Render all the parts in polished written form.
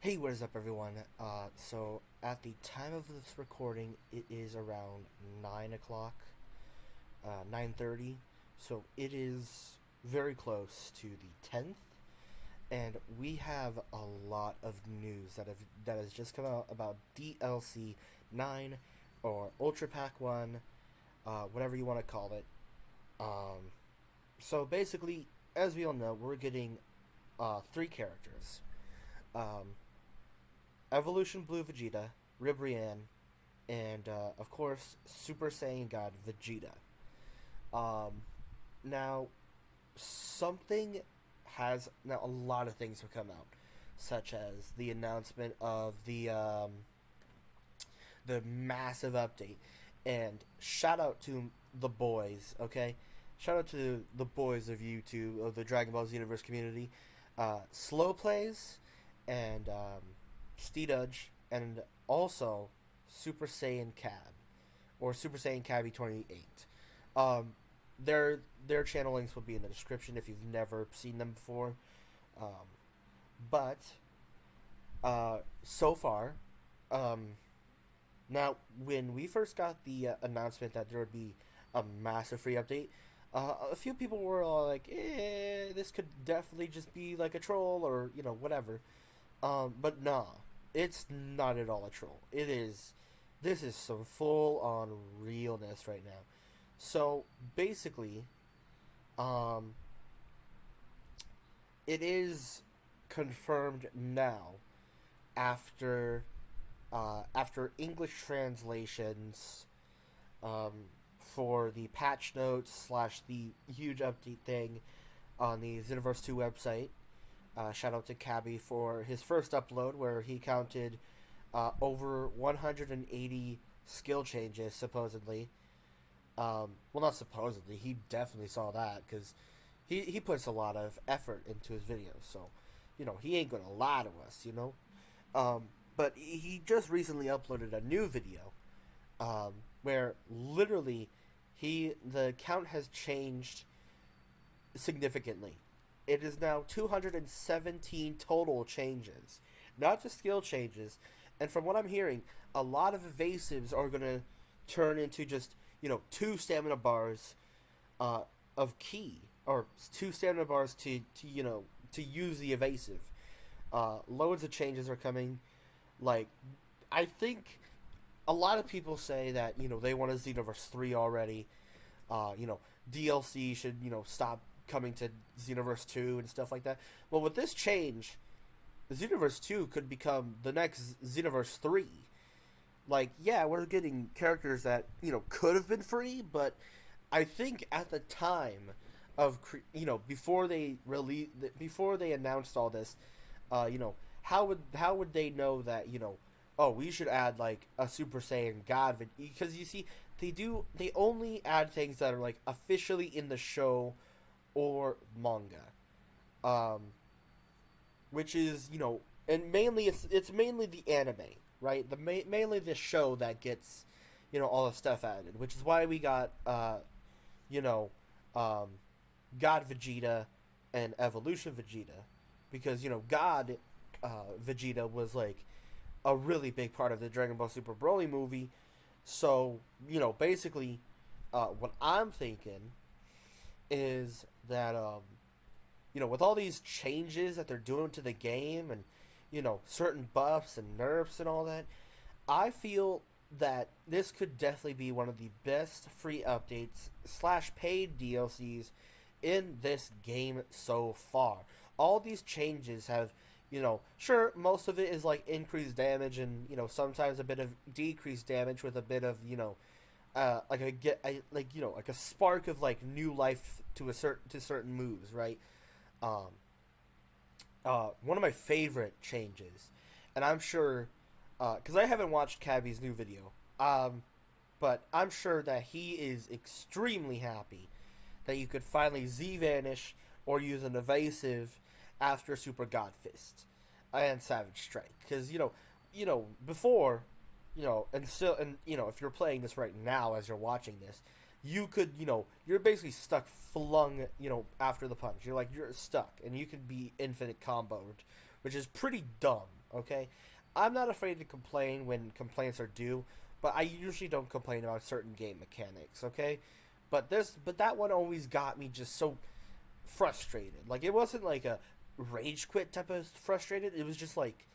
Hey, what is up, everyone? So at the time of this recording, it is around 9 o'clock, 9:30. So it is very close to the 10th, and we have a lot of news that has just come out about DLC 9 or Ultra Pack 1, whatever you want to call it. Um, so basically, as we all know, we're getting three characters. Um, Evolution Blue Vegeta, Ribrianne, and of course Super Saiyan God Vegeta. Um, now, something has now a lot of things have come out, such as the announcement of the massive update, and shout out to the boys, okay? Shout out to the boys of YouTube of the Dragon Ball Z Universe community, Slow Plays, and Steedudge, and also Super Saiyan Cab or Super Saiyan Cabby 28. Um, their channel links will be in the description if you've never seen them before. Um, but so far, um, now when we first got the announcement that there would be a massive free update, a few people were all like, this could definitely just be like a troll or whatever." But nah, it's not at all a troll. It is. This is some full on realness right now. So basically, um, it is confirmed now after after English translations, um, for the patch notes slash the huge update thing on the Xenoverse 2 website. Shout out to Cabby for his first upload where he counted over 180 skill changes, supposedly. Well, not supposedly, he definitely saw that because he puts a lot of effort into his videos. So, he ain't going to lie to us. Um, but he just recently uploaded a new video where literally the count has changed significantly. It is now 217 total changes, not just skill changes. And from what I'm hearing, a lot of evasives are going to turn into just, two stamina bars of key, or two stamina bars to use the evasive. Loads of changes are coming. Like, I think a lot of people say that, they want a Xenoverse 3 already. You know, DLC should, stop coming to Xenoverse 2 and stuff like that. Well, with this change, Xenoverse 2 could become the next Xenoverse 3. Like, yeah, we're getting characters that, could have been free, but I think at the time of, before they announced all this, how would they know that, oh, we should add, like, a Super Saiyan God, because you see, they only add things that are, like, officially in the show or manga, um, which is and mainly it's mainly the anime, right? Mainly the show that gets all the stuff added, which is why we got you know um, God Vegeta and Evolution Vegeta, because God Vegeta was like a really big part of the Dragon Ball Super Broly movie. So basically, what I'm thinking is that with all these changes that they're doing to the game, and certain buffs and nerfs and all that, I feel that this could definitely be one of the best free updates slash paid DLCs in this game so far. All these changes have, sure, most of it is like increased damage and sometimes a bit of decreased damage with a bit of like a spark of like new life to certain moves, right? Um, One of my favorite changes, and I'm sure, because I haven't watched Cabby's new video, but I'm sure that he is extremely happy that you could finally Z vanish or use an evasive after Super God Fist and Savage Strike, because before, and still, and if you're playing this right now as you're watching this, you could, you're basically stuck flung, after the punch. You're stuck, and you could be infinite comboed, which is pretty dumb. Okay, I'm not afraid to complain when complaints are due, but I usually don't complain about certain game mechanics. Okay, but that one always got me just so frustrated. Like it wasn't like a rage quit type of frustrated. It was just like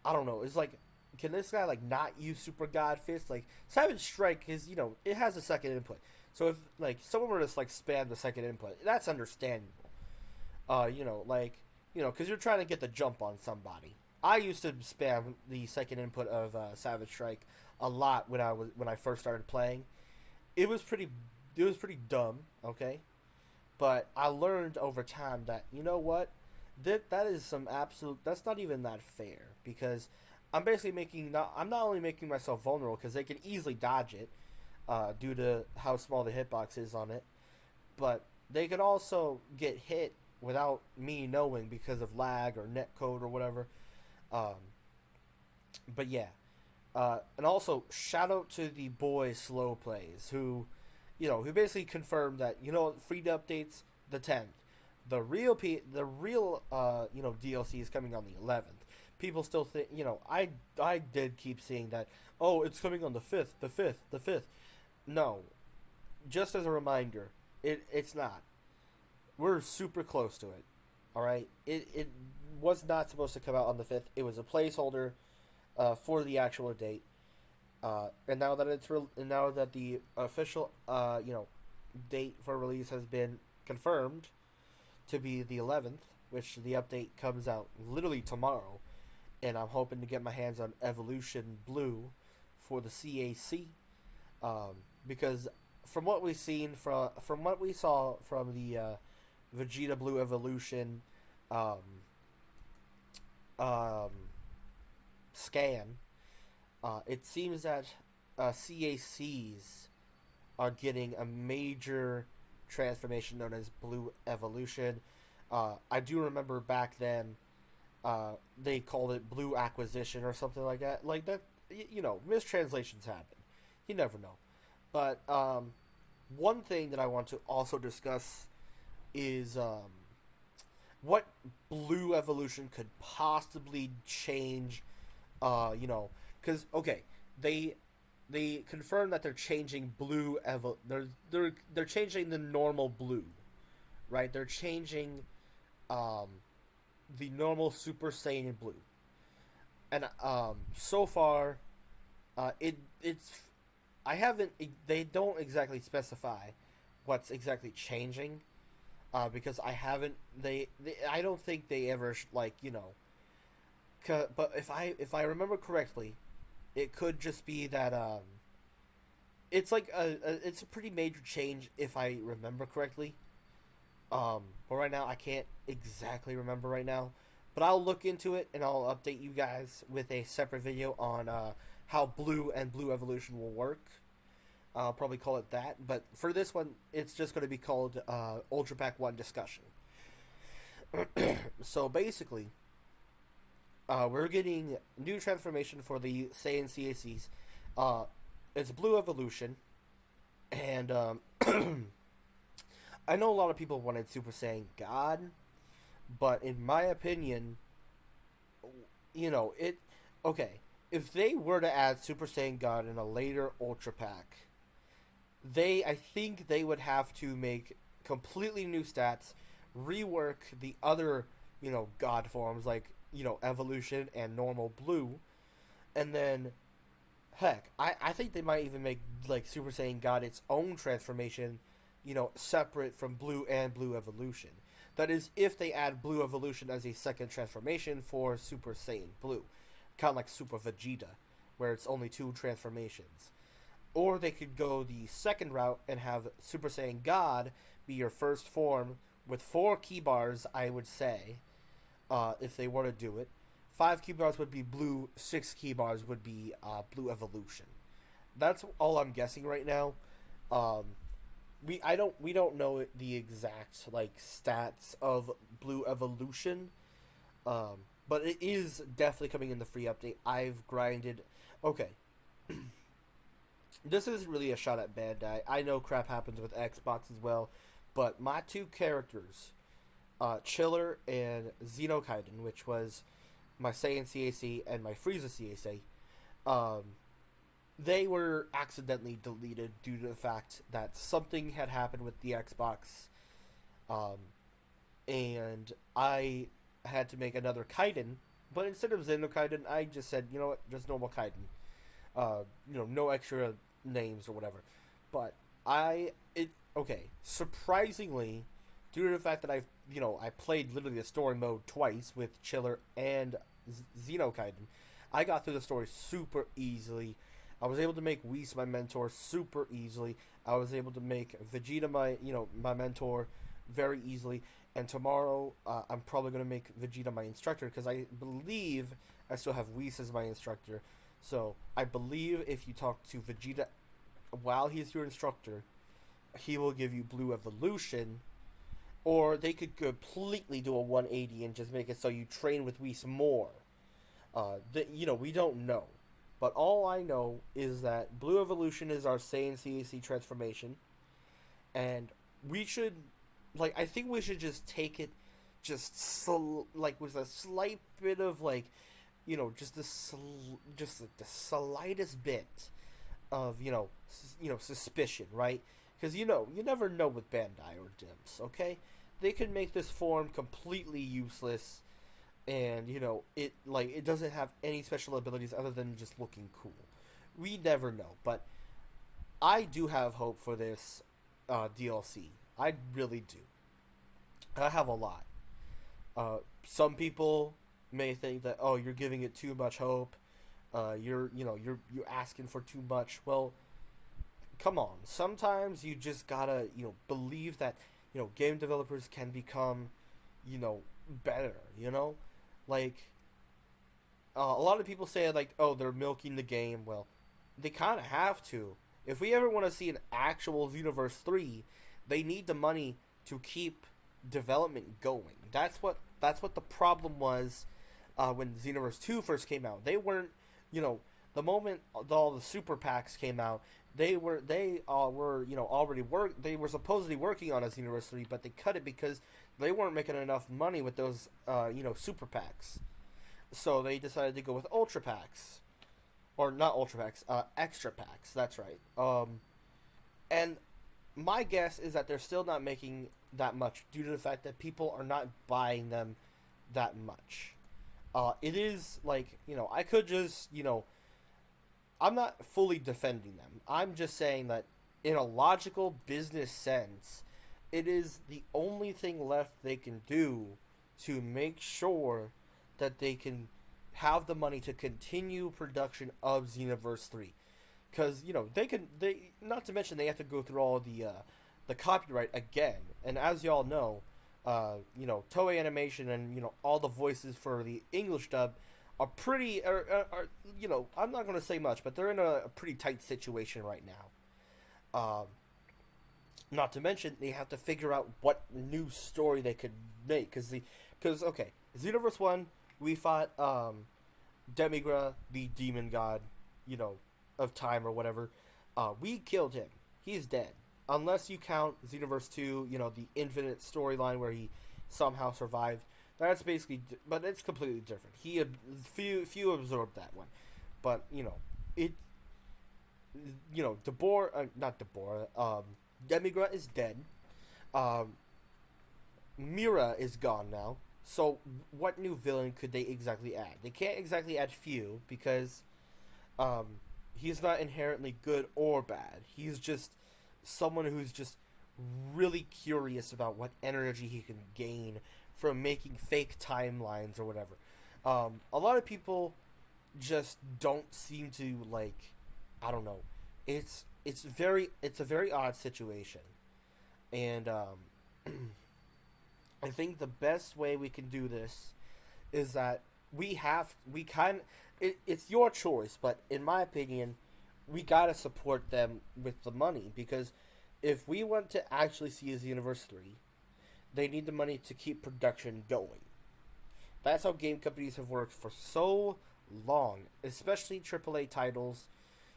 I don't know. It's like can this guy like not use Super God Fist? Like Savage Strike is it has a second input. So if like someone were to like spam the second input, that's understandable. Because you're trying to get the jump on somebody. I used to spam the second input of Savage Strike a lot when I first started playing. It was pretty dumb, okay? But I learned over time that you know what, that is some absolute. That's not even that fair because I'm not only making myself vulnerable because they can easily dodge it, due to how small the hitbox is on it, but they could also get hit without me knowing because of lag or net code or whatever. Um, but yeah, and also shout out to the boy Slow Plays who basically confirmed that free updates the 10th. The real DLC is coming on the 11th. People still think I did keep seeing that. Oh, it's coming on the 5th, the 5th. No, just as a reminder, it's not. We're super close to it. All right, it was not supposed to come out on the 5th. It was a placeholder for the actual date. And now that now that the official date for release has been confirmed to be the 11th, which the update comes out literally tomorrow, and I'm hoping to get my hands on Evolution Blue for the CAC, because from what we've seen from what we saw from the Vegeta Blue Evolution um, um, scan. It seems that CACs are getting a major transformation known as Blue Evolution. I do remember back then they called it Blue Acquisition or something like that. Like that, mistranslations happen. You never know. But one thing that I want to also discuss is what Blue Evolution could possibly change. Because okay, they confirmed that they're changing they're changing the normal blue, right? They're changing um, the normal Super Saiyan blue, and so far, it's I haven't they don't exactly specify what's exactly changing, because I don't think they ever but if I remember correctly, it could just be that it's like it's a pretty major change if I remember correctly. But right now I can't exactly remember right now, but I'll look into it and I'll update you guys with a separate video on how Blue and Blue Evolution will work. I'll probably call it that, but for this one, it's just going to be called Ultra Pack 1 Discussion. So basically, we're getting new transformation for the Saiyan CACs. It's Blue Evolution, and I know a lot of people wanted Super Saiyan God, but in my opinion, it. Okay, if they were to add Super Saiyan God in a later Ultra Pack, I think they would have to make completely new stats, rework the other, God forms like, Evolution and normal Blue, and then, heck, I think they might even make, like, Super Saiyan God its own transformation, separate from Blue and Blue Evolution. That is, if they add Blue Evolution as a second transformation for Super Saiyan Blue. Kind of like Super Vegeta, where it's only two transformations. Or they could go the second route and have Super Saiyan God be your first form with 4 key bars, I would say, if they were to do it. 5 key bars would be Blue, 6 key bars would be Blue Evolution. That's all I'm guessing right now. We don't know the exact stats of Blue Evolution, but it is definitely coming in the free update. I've grinded. Okay. This isn't really a shot at Bandai. I know crap happens with Xbox as well, but my 2 characters, Chiller and Xenokaiden, which was my Saiyan CAC and my Frieza CAC, um, they were accidentally deleted due to the fact that something had happened with the Xbox, um, and I had to make another Kaiden. But instead of Zeno Kaiden, I just said, you know what, just normal Kaiden. No extra names or whatever. But surprisingly, due to the fact that I played literally the story mode twice with Chiller and Xenokaiden, I got through the story super easily. I was able to make Whis my mentor super easily. I was able to make Vegeta my mentor very easily. And tomorrow, I'm probably going to make Vegeta my instructor because I believe I still have Whis as my instructor. So I believe if you talk to Vegeta while he's your instructor, he will give you Blue Evolution, or they could completely do a 180 and just make it so you train with Whis more. We don't know. But all I know is that Blue Evolution is our Saiyan CAC transformation, and we should, I think we should just take it, with a slight bit of just the slightest bit of suspicion, right? Because you never know with Bandai or Dimps, okay? They can make this form completely useless, and it doesn't have any special abilities other than just looking cool. We never know, but I do have hope for this DLC. I really do. I have a lot. Some people may think that, oh, you're giving it too much hope. You're asking for too much. Well, come on. Sometimes you just gotta believe that game developers can become better. Like a lot of people say oh, they're milking the game. Well, they kind of have to. If we ever want to see an actual Xenoverse 3, they need the money to keep development going. That's what the problem was when Xenoverse 2 first came out. They weren't, the moment all the super packs came out, they were already they were supposedly working on a Xenoverse 3, but they cut it because they weren't making enough money with those super packs. So they decided to go with ultra packs, or not ultra packs, extra packs. That's right. And my guess is that they're still not making that much due to the fact that people are not buying them that much. It is I could just I'm not fully defending them. I'm just saying that in a logical business sense, it is the only thing left they can do to make sure that they can have the money to continue production of Xenoverse 3. Because, they not to mention they have to go through all the copyright again. And as y'all know, Toei Animation and, all the voices for the English dub are pretty, I'm not going to say much, but they're in a pretty tight situation right now. Not to mention, they have to figure out what new story they could make. Okay, Xenoverse 1, we fought Demigra, the demon god, of time or whatever. We killed him. He's dead. Unless you count Xenoverse 2, the infinite storyline where he somehow survived. That's basically, but it's completely different. Few absorbed that one. But, Demigra is dead. Mira is gone now. So, what new villain could they exactly add? They can't exactly add few because he's not inherently good or bad. He's just someone who's just really curious about what energy he can gain from making fake timelines or whatever. A lot of people just don't seem to I don't know. It's a very odd situation, and I think the best way we can do this is that it's your choice, but in my opinion, we gotta support them with the money, because if we want to actually see a Xenoverse 3, they need the money to keep production going. That's how game companies have worked for so long, especially AAA titles.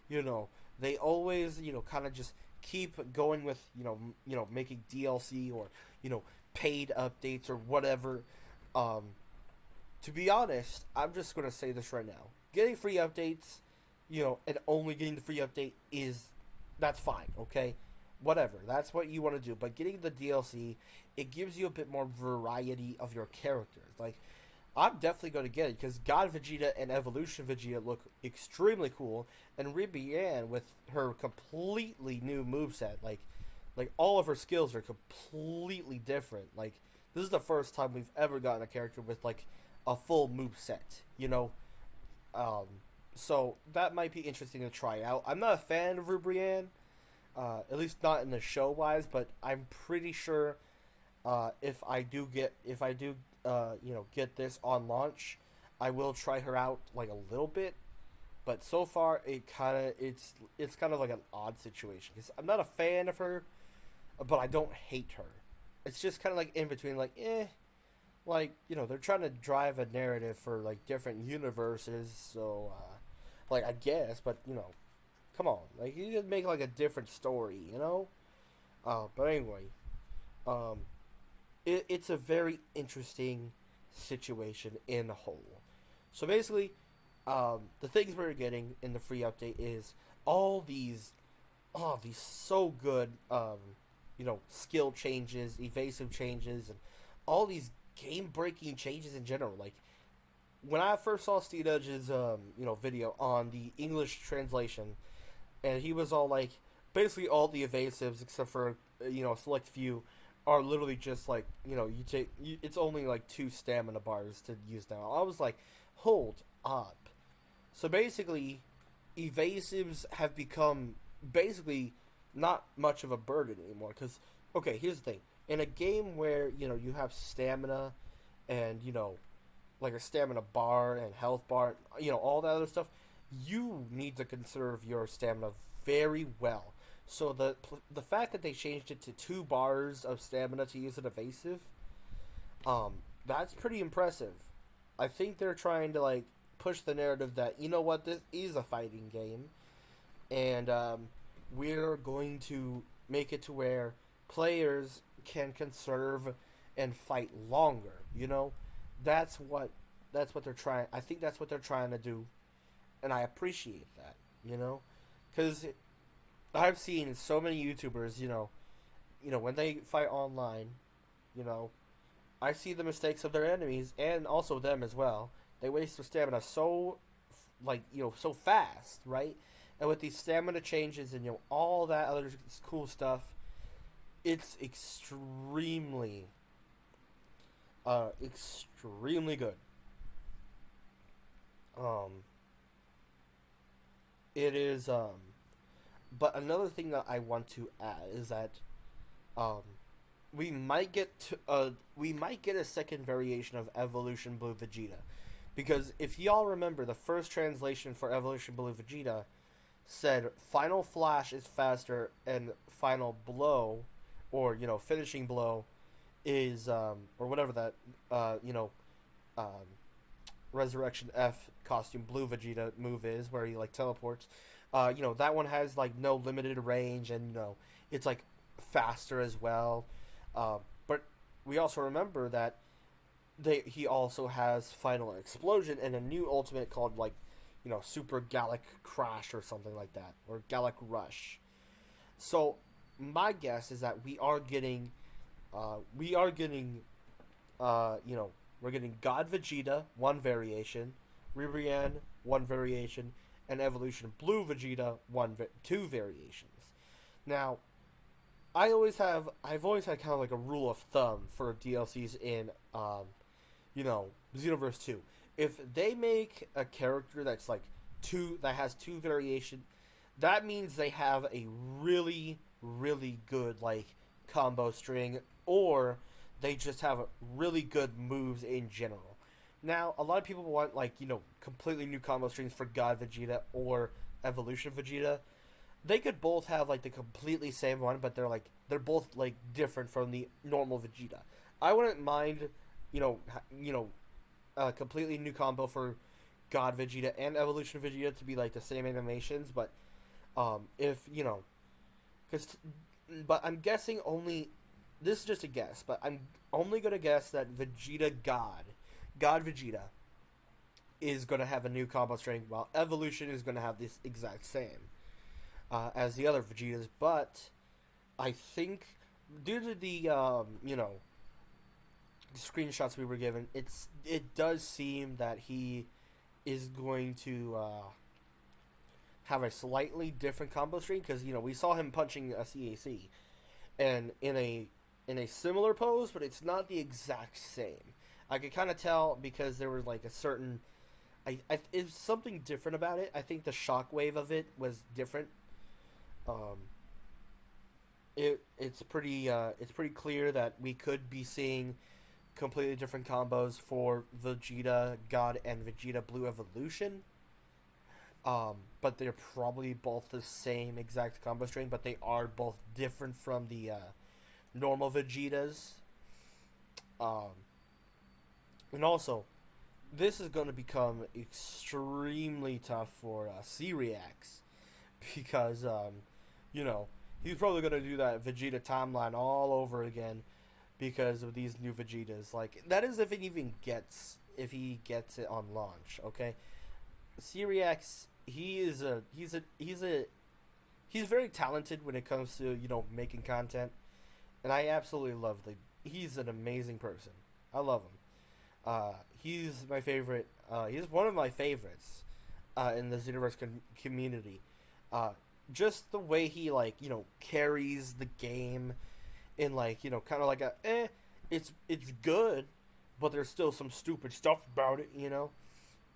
They always, kind of just keep going with, making DLC or, paid updates or whatever. To be honest, I'm just gonna say this right now. Getting free updates, and only getting the free update is that's fine, okay? Whatever, that's what you want to do. But getting the DLC, it gives you a bit more variety of your characters. Like, I'm definitely going to get it because God Vegeta and Evolution Vegeta look extremely cool, and Ribian with her completely new moveset, like all of her skills are completely different. Like, this is the first time we've ever gotten a character with like a full move set. Um, so that might be interesting to try out. I'm not a fan of Rubrian, at least not in the show wise, but I'm pretty sure if I do get this on launch, I will try her out like a little bit. But so far, it's kind of like an odd situation because I'm not a fan of her, but I don't hate her. It's just kind of like in between, like like they're trying to drive a narrative for like different universes, so like I guess, but come on, like you just make like a different story. But anyway, um, it's a very interesting situation in a whole. So basically, the things we're getting in the free update is all these, these so good, skill changes, evasive changes, and all these game breaking changes in general. Like when I first saw Steve Edge's, video on the English translation, and he was all like, basically all the evasives except for a select few are literally just like it's only like 2 stamina bars to use now. I was like, hold up. So basically, evasives have become basically not much of a burden anymore. Because okay, here's the thing: in a game where you have stamina and like a stamina bar and health bar, all that other stuff, you need to conserve your stamina very well. So the fact that they changed it to 2 bars of stamina to use an evasive, that's pretty impressive. I think they're trying to like push the narrative that what, this is a fighting game, and we're going to make it to where players can conserve and fight longer. That's what they're trying. I think that's what they're trying to do, and I appreciate that. Because I've seen so many YouTubers, when they fight online, you know, I see the mistakes of their enemies and also them as well. They waste their stamina so, so fast, right? And with these stamina changes and all that other cool stuff, it's extremely good. Um, it is. But another thing that I want to add is that um, we might get a second variation of Evolution Blue Vegeta, because if y'all remember, the first translation for Evolution Blue Vegeta said Final Flash is faster and Final Blow, or Finishing Blow, is or whatever that um, Resurrection F costume Blue Vegeta move is, where he like teleports. That one has like no limited range, and it's like faster as well. But we also remember that he also has Final Explosion and a new ultimate called like Super Gallic Crash or something like that, or Gallic Rush. So my guess is that we're getting God Vegeta one variation, Ribrianne one variation, and Evolution Blue Vegeta two variations. Now, I've always had kind of like a rule of thumb for DLCs in Xenoverse 2. If they make a character that's like that has two variation, that means they have a really really good like combo string, or they just have really good moves in general. Now, a lot of people want like completely new combo strings for God Vegeta or Evolution Vegeta. They could both have like the completely same one, but they're both like different from the normal Vegeta. I wouldn't mind, a completely new combo for God Vegeta and Evolution Vegeta to be like the same animations, but if but I'm guessing only. This is just a guess, but I'm only gonna guess that God Vegeta, is going to have a new combo string, while Evolution is going to have this exact same as the other Vegetas. But I think due to the the screenshots we were given, it does seem that he is going to have a slightly different combo string, because we saw him punching a CAC and in a similar pose, but it's not the exact same. I could kind of tell because there was like a certain it's something different about it. I think the shockwave of it was different. Um, it's pretty clear that we could be seeing completely different combos for Vegeta God and Vegeta Blue Evolution. But they're probably both the same exact combo string, but they are both different from the normal Vegetas. Um, and also, this is going to become extremely tough for Cyriax because, you know, he's probably going to do that Vegeta timeline all over again because of these new Vegetas. Like, that is if if he gets it on launch, okay? Cyriax, he's very talented when it comes to, making content, and I absolutely love he's an amazing person. I love him. He's my favorite. He's one of my favorites in the Xenoverse community. Just the way he carries the game in kind of like it's good, but there's still some stupid stuff about it.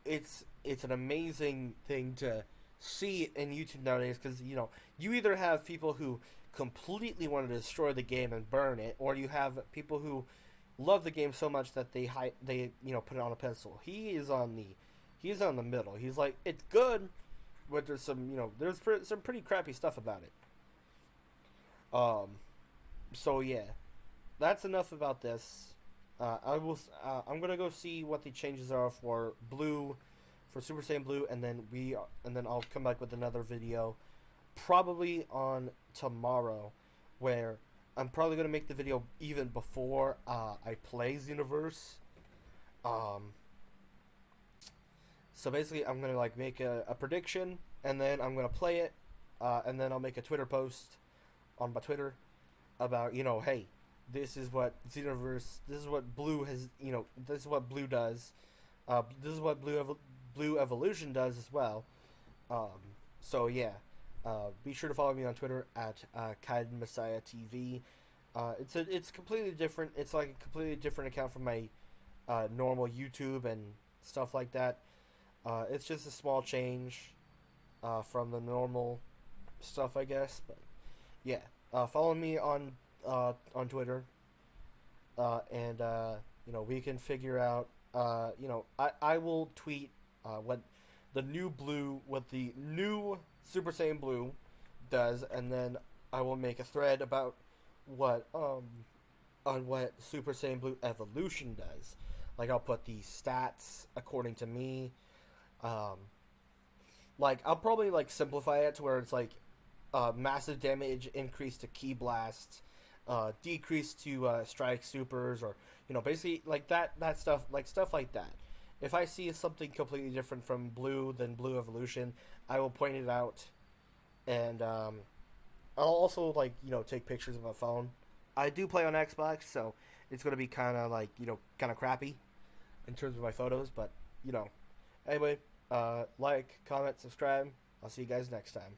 It's an amazing thing to see in YouTube nowadays, because you either have people who completely want to destroy the game and burn it, or you have people who love the game so much that they put it on a pedestal. He's on the middle. He's like, it's good, but there's some pretty crappy stuff about it. So yeah, that's enough about this. I'm gonna go see what the changes are for Blue, for Super Saiyan Blue, and then I'll come back with another video, probably on tomorrow, where I'm probably gonna make the video even before I play Xenoverse. So basically, I'm gonna make a prediction, and then I'm gonna play it, and then I'll make a Twitter post on my Twitter about hey, this is what Xenoverse, this is what Blue has, this is what Blue does, this is what Blue Evolution does as well. So yeah, be sure to follow me on Twitter at Kaiden Messiah TV. It's completely different. It's like a completely different account from my normal YouTube and stuff like that. It's just a small change from the normal stuff, I guess. But yeah, follow me on Twitter, and we can figure out. I will tweet what the new Super Saiyan Blue does, and then I will make a thread about what on what Super Saiyan Blue Evolution does. Like, I'll put the stats according to me. I'll probably simplify it to where it's massive damage increase to Ki Blast, decrease to Strike Supers, or basically that stuff, stuff like that. If I see something completely different from Blue than Blue Evolution, I will point it out, and I'll also take pictures of my phone. I do play on Xbox, so it's gonna be kind of kind of crappy in terms of my photos, but anyway, comment, subscribe. I'll see you guys next time.